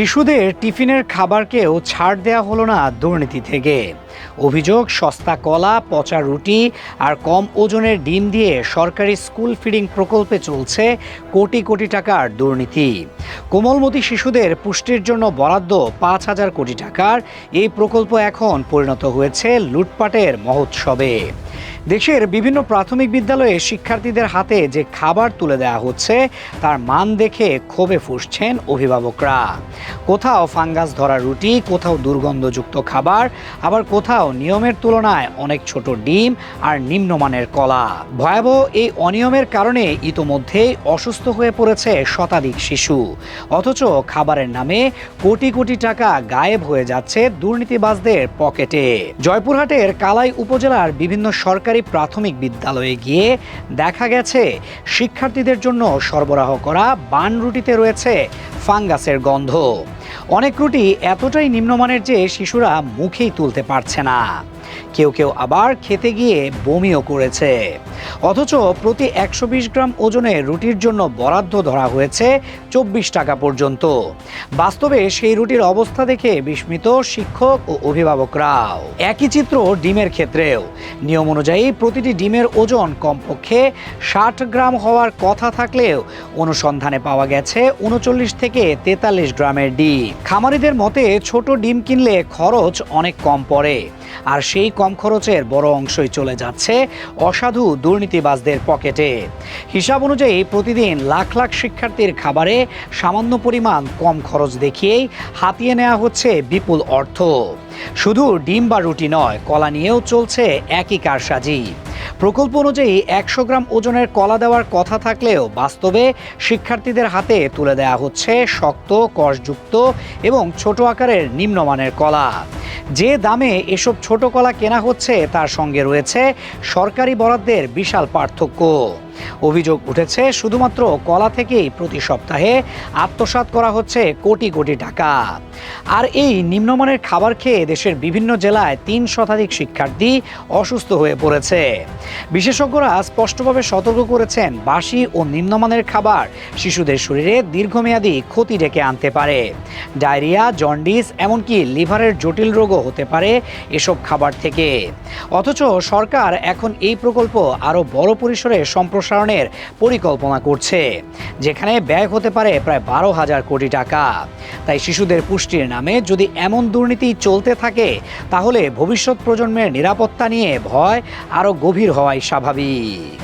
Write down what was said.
শিশুদের টিফিনের খাবারকেও ছাড় দেওয়া হলো না দুর্নীতি থেকে। অভিযোগ, সস্তা কলা, পচা রুটি আর কম ওজনের ডিম দিয়ে সরকারি স্কুল ফিডিং প্রকল্পে চলছে কোটি কোটি টাকার দুর্নীতি। কোমলমতি শিশুদের পুষ্টির জন্য বরাদ্দ 5,000 কোটি টাকার এই প্রকল্প এখন পরিণত হয়েছে লুটপাটের মহোৎসবে। দেশের বিভিন্ন প্রাথমিক বিদ্যালয়ে শিক্ষার্থীদের হাতে যে খাবার তুলে দেওয়া হচ্ছে তার মান দেখে ক্ষোভে ফুঁসছেন অভিভাবকরা। কোথাও ফাঙ্গাস ধরা রুটি, কোথাও দুর্গন্ধযুক্ত খাবার, আবার কোথাও নিয়মের তুলনায় অনেক ছোট ডিম আর নিম্নমানের কলা। ভয়াবহ এই অনিয়মের কারণে ইতোমধ্যেই অসুস্থ হয়ে পড়েছে শতাধিক শিশু, অথচ খাবারের নামে কোটি কোটি টাকা গায়েব হয়ে যাচ্ছে দুর্নীতিবাজদের পকেটে। জয়পুরহাটের কালাই উপজেলার বিভিন্ন সরকারি প্রাথমিক বিদ্যালয়ে গিয়ে দেখা গেছে শিক্ষার্থীদের জন্য সরবরাহ করা বান রুটিতে রয়েছে ফাঙ্গাসের গন্ধ। অনেক রুটি এতটাই নিম্নমানের যে শিশুরা মুখেই তুলতে পারছে না, কেউ কেউ আবার খেতে গিয়ে বমিও করেছে। অথচ প্রতি 120 গ্রাম ওজনে রুটির জন্য বরাদ্দ ধরা হয়েছে 24 টাকা পর্যন্ত। বাস্তবে সেই রুটির অবস্থা দেখে বিস্মিত শিক্ষক ও অভিভাবকরাও। একই চিত্র ডিমের ক্ষেত্রেও। নিয়ম অনুযায়ী প্রতিটি ডিমের ওজন কমপক্ষে 60 গ্রাম হওয়ার কথা থাকলেও অনুসন্ধানে পাওয়া গেছে 39 থেকে 43 গ্রামের ডিম। খামারিদের মতে ছোট ডিম কিনলে খরচ অনেক কম পড়ে, আর সেই কম খরচের বড় অংশই চলে যাচ্ছে অসাধু দুর্নীতিবাজদের পকেটে। হিসাব অনুযায়ী প্রতিদিন লাখ লাখ শিক্ষার্থীর খাবারে সামান্য পরিমাণ কম খরচ দেখিয়েই হাতিয়ে নেওয়া হচ্ছে বিপুল অর্থ। শুধু ডিম বা রুটি নয়, কলা নিয়েও চলছে একই কারসাজি। প্রকল্প অনুযায়ী 100 গ্রাম ওজনের কলা দেওয়ার কথা থাকলেও বাস্তবে শিক্ষার্থীদের হাতে তুলে দেওয়া হচ্ছে শক্ত, কষযুক্ত এবং ছোট আকারের নিম্নমানের কলা। যে দামে এসব ছোট কলা কেনা হচ্ছে তার সঙ্গে রয়েছে সরকারি বরাদ্দের বিশাল পার্থক্য। অভিযোগ উঠেছে শুধুমাত্র কলা থেকেই প্রতি সপ্তাহে আত্মসাৎ করা হচ্ছে কোটি কোটি টাকা। আর এই নিম্নমানের খাবার খেয়ে দেশের বিভিন্ন জেলায় 3 শতাধিক শিক্ষার্থী অসুস্থ হয়ে পড়েছে। বিশেষজ্ঞরা স্পষ্টভাবে সতর্ক করেছেন, বাসি ও নিম্নমানের খাবার শিশুদের শরীরে দীর্ঘমেয়াদী ক্ষতি ডেকে আনতে পারে। ডায়রিয়া, জন্ডিস, এমনকি লিভারের জটিল রোগও হতে পারে এসব খাবার থেকে। অথচ সরকার এখন এই প্রকল্প আরও বড় পরিসরে সম্প্রসারণের পরিকল্পনা করছে, যেখানে ব্যয় হতে পারে প্রায় 12,000 কোটি টাকা। তাই শিশুদের পুষ্টির নামে যদি এমন দুর্নীতি চলতে থাকে তাহলে ভবিষ্যৎ প্রজন্মের নিরাপত্তা নিয়ে ভয় আরও গভীর হওয়াই স্বাভাবিক।